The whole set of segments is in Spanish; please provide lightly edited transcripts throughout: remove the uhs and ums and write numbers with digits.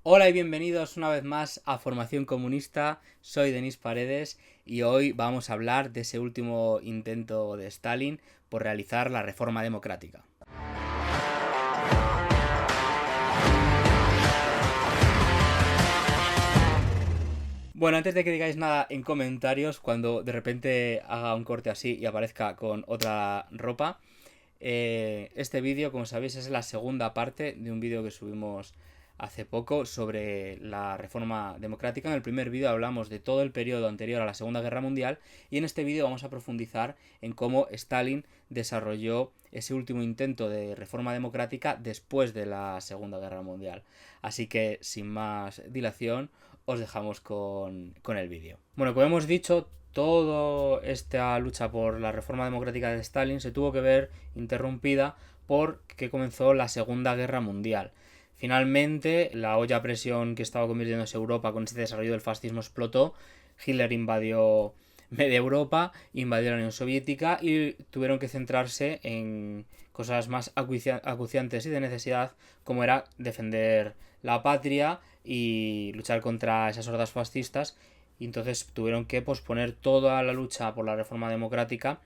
Hola y bienvenidos una vez más a Formación Comunista. Soy Denis Paredes y hoy vamos a hablar de ese último intento de Stalin por realizar la reforma democrática. Bueno, antes de que digáis nada en comentarios, cuando de repente haga un corte así y aparezca con otra ropa, este vídeo, como sabéis, es la segunda parte de un vídeo que subimos hace poco sobre la reforma democrática. En el primer vídeo hablamos de todo el periodo anterior a la Segunda Guerra Mundial y en este vídeo vamos a profundizar en cómo Stalin desarrolló ese último intento de reforma democrática después de la Segunda Guerra Mundial. Así que, sin más dilación, os dejamos con el vídeo. Bueno, como hemos dicho, toda esta lucha por la reforma democrática de Stalin se tuvo que ver interrumpida porque comenzó la Segunda Guerra Mundial. Finalmente, la olla a presión que estaba convirtiéndose Europa con este desarrollo del fascismo explotó. Hitler invadió media Europa, invadió la Unión Soviética y tuvieron que centrarse en cosas más acuciantes y de necesidad, como era defender la patria y luchar contra esas hordas fascistas. Y entonces tuvieron que posponer toda la lucha por la reforma democrática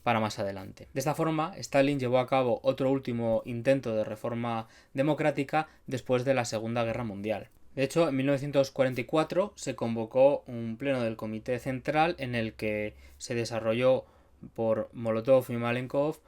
para más adelante. De esta forma, Stalin llevó a cabo otro último intento de reforma democrática después de la Segunda Guerra Mundial. De hecho, en 1944 se convocó un pleno del Comité Central en el que se desarrolló por Molotov y Malenkov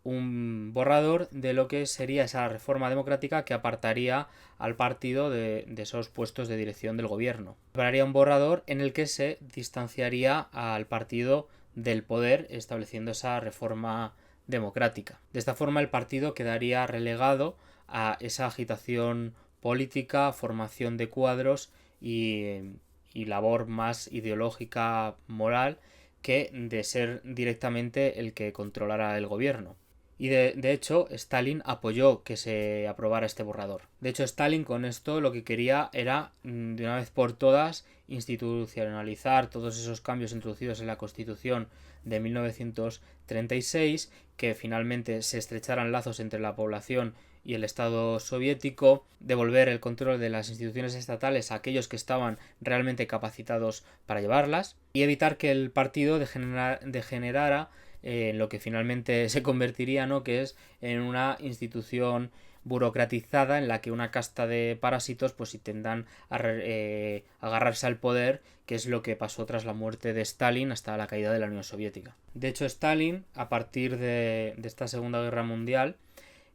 un borrador de lo que sería esa reforma democrática que apartaría al partido de esos puestos de dirección del gobierno. Prepararía un borrador en el que se distanciaría al partido del poder, estableciendo esa reforma democrática. De esta forma el partido quedaría relegado a esa agitación política, formación de cuadros y labor más ideológica, moral, que de ser directamente el que controlara el gobierno. Y de hecho, Stalin apoyó que se aprobara este borrador. De hecho, Stalin con esto lo que quería era, de una vez por todas, institucionalizar todos esos cambios introducidos en la Constitución de 1936, que finalmente se estrecharan lazos entre la población y el Estado soviético, devolver el control de las instituciones estatales a aquellos que estaban realmente capacitados para llevarlas y evitar que el partido degenerara en lo que finalmente se convertiría, ¿no?, que es en una institución burocratizada en la que una casta de parásitos pues intentan agarrarse al poder, que es lo que pasó tras la muerte de Stalin hasta la caída de la Unión Soviética. De hecho, Stalin, a partir de esta Segunda Guerra Mundial,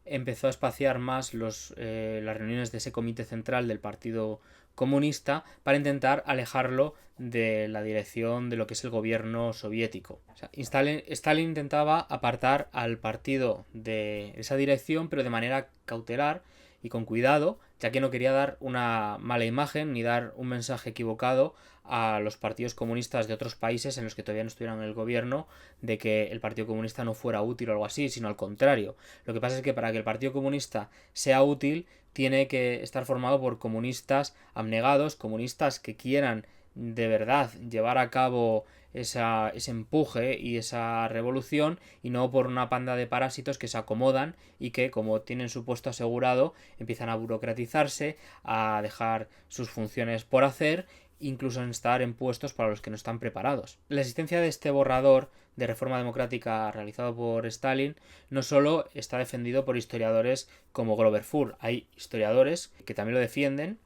empezó a espaciar más las reuniones de ese comité central del Partido Comunista para intentar alejarlo de la dirección de lo que es el gobierno soviético. O sea, Stalin intentaba apartar al partido de esa dirección, pero de manera cautelar y con cuidado, ya que no quería dar una mala imagen ni dar un mensaje equivocado a los partidos comunistas de otros países en los que todavía no estuvieran en el gobierno, de que el Partido Comunista no fuera útil o algo así, sino al contrario. Lo que pasa es que para que el Partido Comunista sea útil tiene que estar formado por comunistas abnegados, comunistas que quieran de verdad llevar a cabo ese empuje y esa revolución, y no por una panda de parásitos que se acomodan y que, como tienen su puesto asegurado, empiezan a burocratizarse, a dejar sus funciones por hacer, incluso en estar en puestos para los que no están preparados. La existencia de este borrador de reforma democrática realizado por Stalin no solo está defendido por historiadores como Grover Furr, hay historiadores que también lo defienden,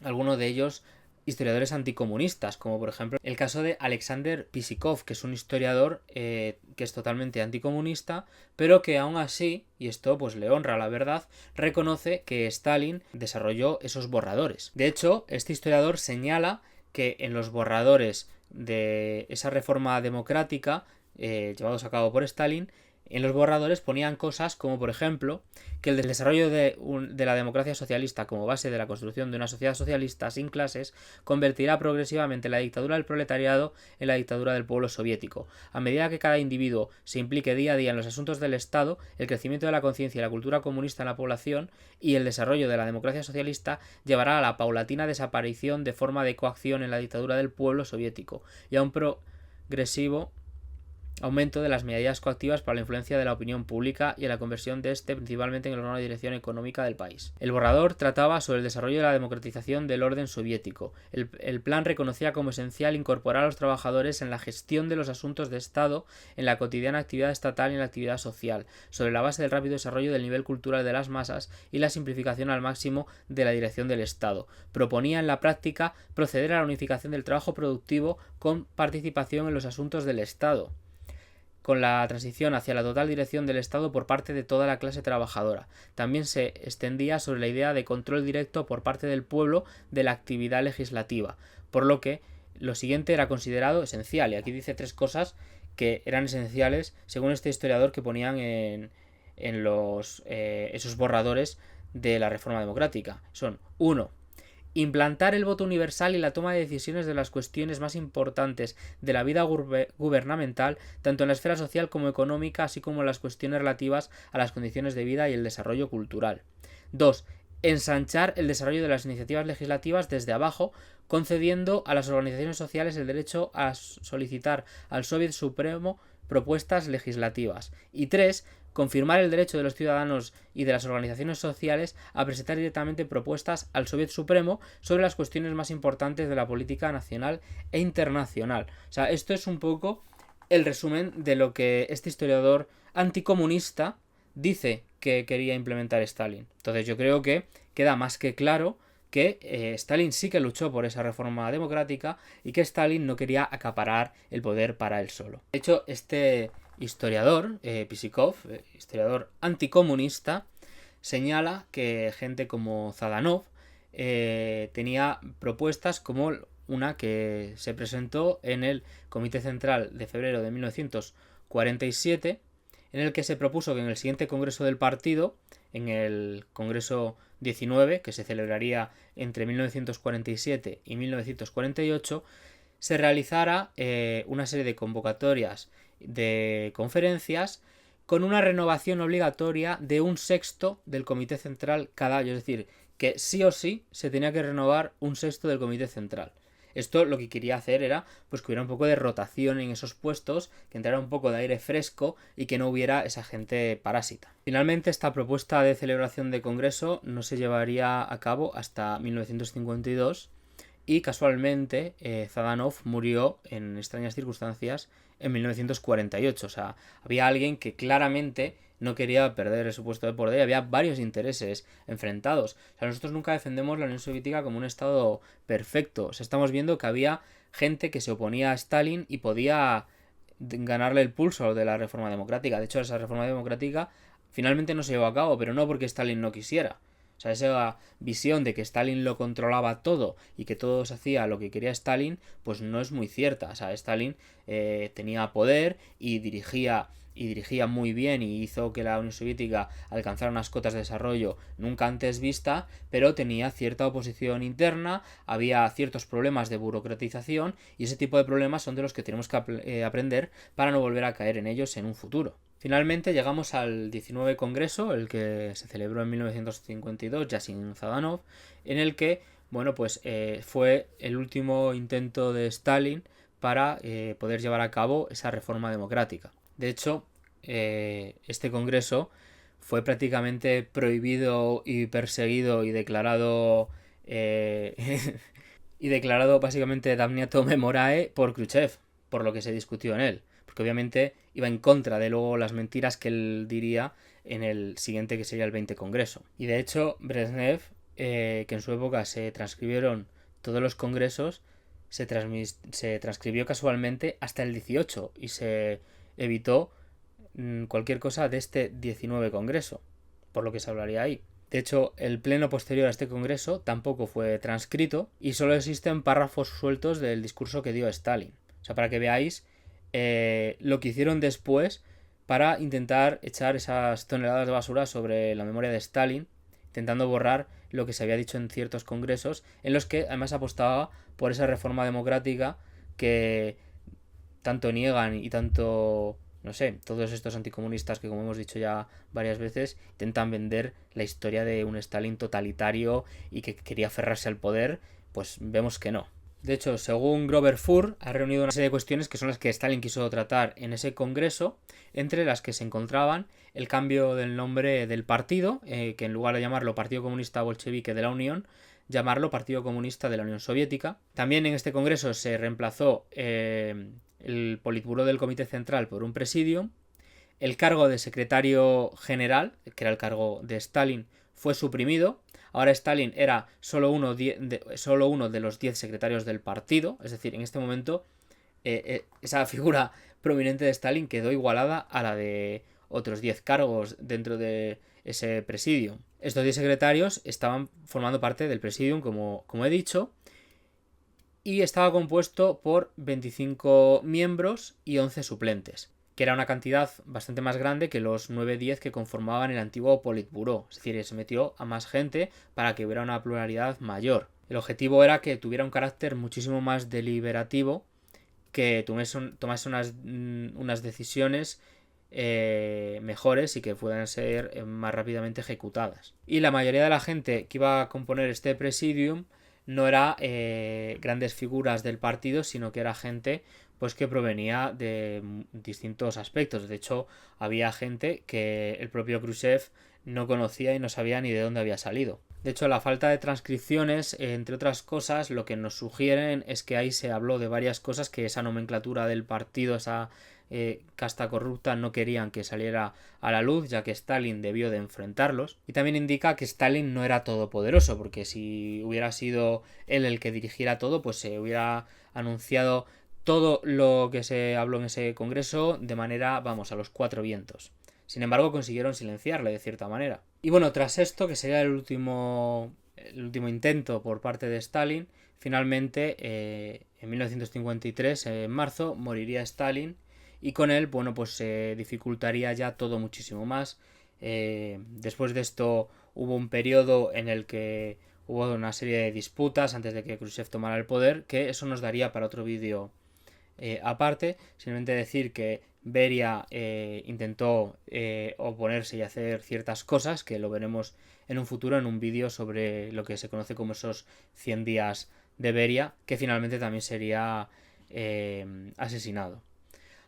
algunos de ellos historiadores anticomunistas, como por ejemplo el caso de Alexander Pisikov, que es un historiador que es totalmente anticomunista, pero que aún así, y esto pues le honra la verdad, reconoce que Stalin desarrolló esos borradores. De hecho, este historiador señala que en los borradores de esa reforma democrática llevados a cabo por Stalin, en los borradores ponían cosas como, por ejemplo, que el desarrollo de la democracia socialista como base de la construcción de una sociedad socialista sin clases convertirá progresivamente la dictadura del proletariado en la dictadura del pueblo soviético. A medida que cada individuo se implique día a día en los asuntos del Estado, el crecimiento de la conciencia y la cultura comunista en la población y el desarrollo de la democracia socialista llevará a la paulatina desaparición de forma de coacción en la dictadura del pueblo soviético y a un progresivo aumento de las medidas coactivas para la influencia de la opinión pública y en la conversión de este principalmente en el órgano de dirección económica del país. El borrador trataba sobre el desarrollo de la democratización del orden soviético. El plan reconocía como esencial incorporar a los trabajadores en la gestión de los asuntos de Estado, en la cotidiana actividad estatal y en la actividad social, sobre la base del rápido desarrollo del nivel cultural de las masas y la simplificación al máximo de la dirección del Estado. Proponía en la práctica proceder a la unificación del trabajo productivo con participación en los asuntos del Estado, con la transición hacia la total dirección del Estado por parte de toda la clase trabajadora. También se extendía sobre la idea de control directo por parte del pueblo de la actividad legislativa, por lo que lo siguiente era considerado esencial. Y aquí dice 3 cosas que eran esenciales según este historiador que ponían en esos borradores de la reforma democrática. Son 1. Implantar el voto universal y la toma de decisiones de las cuestiones más importantes de la vida gubernamental, tanto en la esfera social como económica, así como en las cuestiones relativas a las condiciones de vida y el desarrollo cultural. 2. Ensanchar el desarrollo de las iniciativas legislativas desde abajo, concediendo a las organizaciones sociales el derecho a solicitar al Soviet Supremo propuestas legislativas. Y 3. Confirmar el derecho de los ciudadanos y de las organizaciones sociales a presentar directamente propuestas al Soviet Supremo sobre las cuestiones más importantes de la política nacional e internacional. O sea, esto es un poco el resumen de lo que este historiador anticomunista dice que quería implementar Stalin. Entonces yo creo que queda más que claro que Stalin sí que luchó por esa reforma democrática y que Stalin no quería acaparar el poder para él solo. De hecho, este historiador, Pisikov, historiador anticomunista, señala que gente como Zhdanov tenía propuestas como una que se presentó en el Comité Central de febrero de 1947, en el que se propuso que en el siguiente congreso del partido, en el Congreso 19, que se celebraría entre 1947 y 1948, se realizara una serie de convocatorias de conferencias con una renovación obligatoria de 1/6 del Comité Central cada año. Es decir, que sí o sí se tenía que renovar 1/6 del Comité Central. Esto lo que quería hacer era pues que hubiera un poco de rotación en esos puestos, que entrara un poco de aire fresco y que no hubiera esa gente parásita. Finalmente, esta propuesta de celebración de congreso no se llevaría a cabo hasta 1952 y casualmente Zhdanov murió en extrañas circunstancias en 1948. O sea, había alguien que claramente no quería perder su puesto de poder y había varios intereses enfrentados. O sea, nosotros nunca defendemos la Unión Soviética como un estado perfecto. O sea, estamos viendo que había gente que se oponía a Stalin y podía ganarle el pulso de la reforma democrática. De hecho, esa reforma democrática finalmente no se llevó a cabo, pero no porque Stalin no quisiera. O sea, esa visión de que Stalin lo controlaba todo y que todo se hacía lo que quería Stalin, pues no es muy cierta. O sea, Stalin tenía poder y dirigía muy bien y hizo que la Unión Soviética alcanzara unas cotas de desarrollo nunca antes vista, pero tenía cierta oposición interna, había ciertos problemas de burocratización y ese tipo de problemas son de los que tenemos que aprender para no volver a caer en ellos en un futuro. Finalmente llegamos al 19 Congreso, el que se celebró en 1952, ya sin Zhdanov, en el que, bueno, pues fue el último intento de Stalin para poder llevar a cabo esa reforma democrática. De hecho, este congreso fue prácticamente prohibido y perseguido y declarado básicamente damniato memorae por Khrushchev, por lo que se discutió en él, porque obviamente iba en contra de luego las mentiras que él diría en el siguiente, que sería el 20 Congreso. Y de hecho Brezhnev, que en su época se transcribieron todos los congresos, se transcribió casualmente hasta el 18 y se evitó cualquier cosa de este 19 Congreso, por lo que se hablaría ahí. De hecho, el pleno posterior a este congreso tampoco fue transcrito y solo existen párrafos sueltos del discurso que dio Stalin. O sea, para que veáis lo que hicieron después para intentar echar esas toneladas de basura sobre la memoria de Stalin, intentando borrar lo que se había dicho en ciertos congresos, en los que además apostaba por esa reforma democrática que tanto niegan y tanto, no sé, todos estos anticomunistas que, como hemos dicho ya varias veces, intentan vender la historia de un Stalin totalitario y que quería aferrarse al poder, pues vemos que no. De hecho, según Grover Furr, ha reunido una serie de cuestiones que son las que Stalin quiso tratar en ese congreso, entre las que se encontraban el cambio del nombre del partido, que en lugar de llamarlo Partido Comunista Bolchevique de la Unión, llamarlo Partido Comunista de la Unión Soviética. También en este congreso se reemplazó el Politburó del Comité Central por un Presidium. El cargo de secretario general, que era el cargo de Stalin, fue suprimido. Ahora Stalin era solo uno de los 10 secretarios del partido. Es decir, en este momento esa figura prominente de Stalin quedó igualada a la de otros 10 cargos dentro de ese presidium. Estos 10 secretarios estaban formando parte del presidium, como he dicho, y estaba compuesto por 25 miembros y 11 suplentes, que era una cantidad bastante más grande que los 9-10 que conformaban el antiguo Politburó. Es decir, se metió a más gente para que hubiera una pluralidad mayor. El objetivo era que tuviera un carácter muchísimo más deliberativo, que tomase unas decisiones mejores y que puedan ser más rápidamente ejecutadas. Y la mayoría de la gente que iba a componer este presidium no era grandes figuras del partido, sino que era gente pues que provenía de distintos aspectos. De hecho, había gente que el propio Khrushchev no conocía y no sabía ni de dónde había salido. De hecho, la falta de transcripciones, entre otras cosas, lo que nos sugieren es que ahí se habló de varias cosas que esa nomenclatura del partido, esa casta corrupta, no querían que saliera a la luz, ya que Stalin debió de enfrentarlos. Y también indica que Stalin no era todopoderoso, porque si hubiera sido él el que dirigiera todo, pues se hubiera anunciado todo lo que se habló en ese congreso de manera, vamos, a los 4 vientos. Sin embargo, consiguieron silenciarle de cierta manera. Y bueno, tras esto, que sería el último intento por parte de Stalin, finalmente en 1953, en marzo, moriría Stalin, y con él, bueno, pues se dificultaría ya todo muchísimo más. Después de esto hubo un periodo en el que hubo una serie de disputas antes de que Khrushchev tomara el poder, que eso nos daría para otro vídeo aparte. Simplemente decir que Beria intentó oponerse y hacer ciertas cosas, que lo veremos en un futuro en un vídeo sobre lo que se conoce como esos 100 días de Beria, que finalmente también sería asesinado.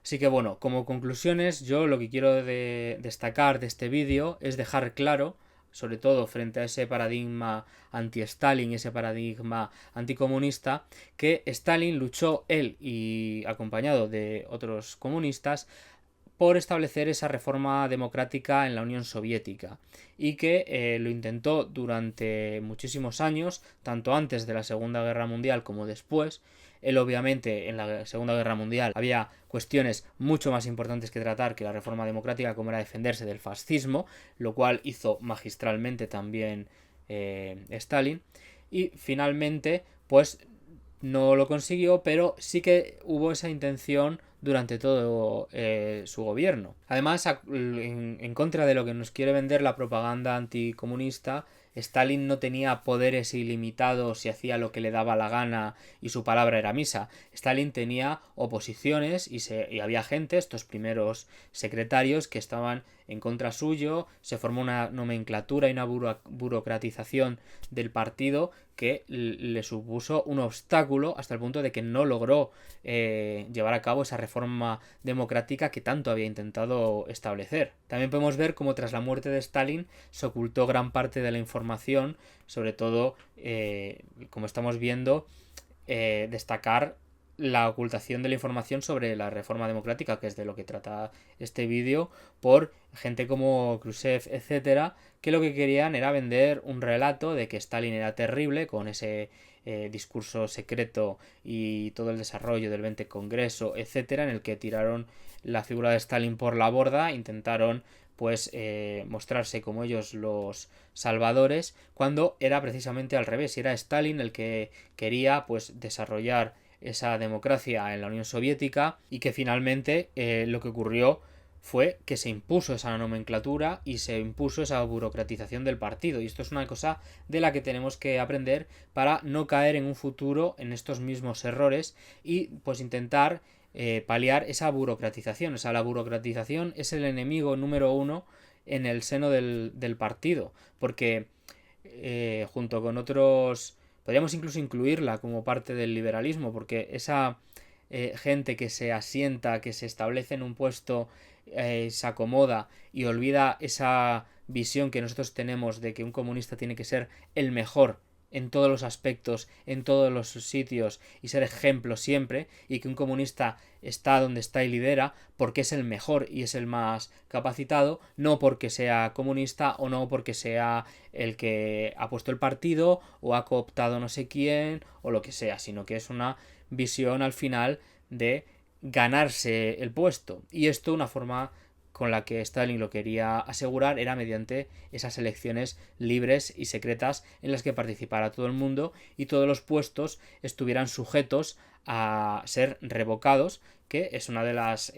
Así que bueno, como conclusiones, yo lo que quiero destacar de este vídeo es dejar claro, sobre todo frente a ese paradigma anti-Stalin, ese paradigma anticomunista, que Stalin luchó él y acompañado de otros comunistas por establecer esa reforma democrática en la Unión Soviética, y que lo intentó durante muchísimos años, tanto antes de la Segunda Guerra Mundial como después. Él, obviamente, en la Segunda Guerra Mundial había cuestiones mucho más importantes que tratar que la reforma democrática, como era defenderse del fascismo, lo cual hizo magistralmente también Stalin. Y finalmente, pues no lo consiguió, pero sí que hubo esa intención durante todo su gobierno. Además, en contra de lo que nos quiere vender la propaganda anticomunista, Stalin no tenía poderes ilimitados y hacía lo que le daba la gana y su palabra era misa. Stalin tenía oposiciones y había gente, estos primeros secretarios, que estaban en contra suyo. Se formó una nomenclatura y una burocratización del partido que le supuso un obstáculo hasta el punto de que no logró llevar a cabo esa reforma democrática que tanto había intentado establecer. También podemos ver cómo tras la muerte de Stalin se ocultó gran parte de la información, sobre todo, como estamos viendo, destacar la ocultación de la información sobre la reforma democrática, que es de lo que trata este vídeo, por gente como Khrushchev, etcétera, que lo que querían era vender un relato de que Stalin era terrible, con ese discurso secreto y todo el desarrollo del 20 Congreso, etcétera, en el que tiraron la figura de Stalin por la borda, intentaron pues mostrarse como ellos los salvadores, cuando era precisamente al revés, y era Stalin el que quería pues desarrollar esa democracia en la Unión Soviética, y que finalmente lo que ocurrió fue que se impuso esa nomenclatura y se impuso esa burocratización del partido, y esto es una cosa de la que tenemos que aprender para no caer en un futuro en estos mismos errores y pues intentar paliar esa burocratización. O sea, la burocratización es el enemigo número uno en el seno del partido, porque junto con otros Podríamos incluso incluirla como parte del liberalismo, porque esa gente que se asienta, que se establece en un puesto, se acomoda y olvida esa visión que nosotros tenemos de que un comunista tiene que ser el mejor en todos los aspectos, en todos los sitios y ser ejemplo siempre, y que un comunista está donde está y lidera porque es el mejor y es el más capacitado, no porque sea comunista o no porque sea el que ha puesto el partido o ha cooptado no sé quién o lo que sea, sino que es una visión al final de ganarse el puesto. Y esto, una forma con la que Stalin lo quería asegurar, era mediante esas elecciones libres y secretas en las que participara todo el mundo y todos los puestos estuvieran sujetos a ser revocados, que es una de las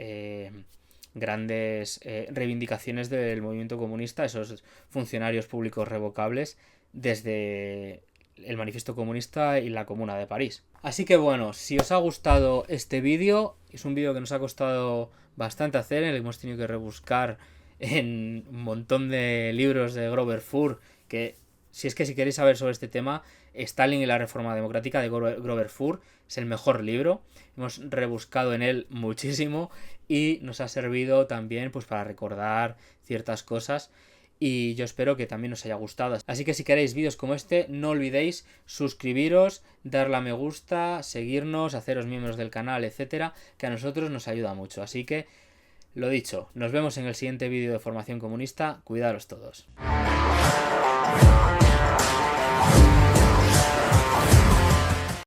grandes reivindicaciones del movimiento comunista, esos funcionarios públicos revocables desde el Manifiesto Comunista y la Comuna de París. Así que bueno, si os ha gustado este vídeo, es un vídeo que nos ha costado bastante hacer, hemos tenido que rebuscar en un montón de libros de Grover Furr, que si queréis saber sobre este tema, Stalin y la Reforma Democrática de Grover Furr es el mejor libro, hemos rebuscado en él muchísimo y nos ha servido también pues para recordar ciertas cosas. Y yo espero que también os haya gustado. Así que si queréis vídeos como este, no olvidéis suscribiros, darle a me gusta, seguirnos, haceros miembros del canal, etcétera, que a nosotros nos ayuda mucho. Así que, lo dicho, nos vemos en el siguiente vídeo de Formación Comunista. Cuidaros todos.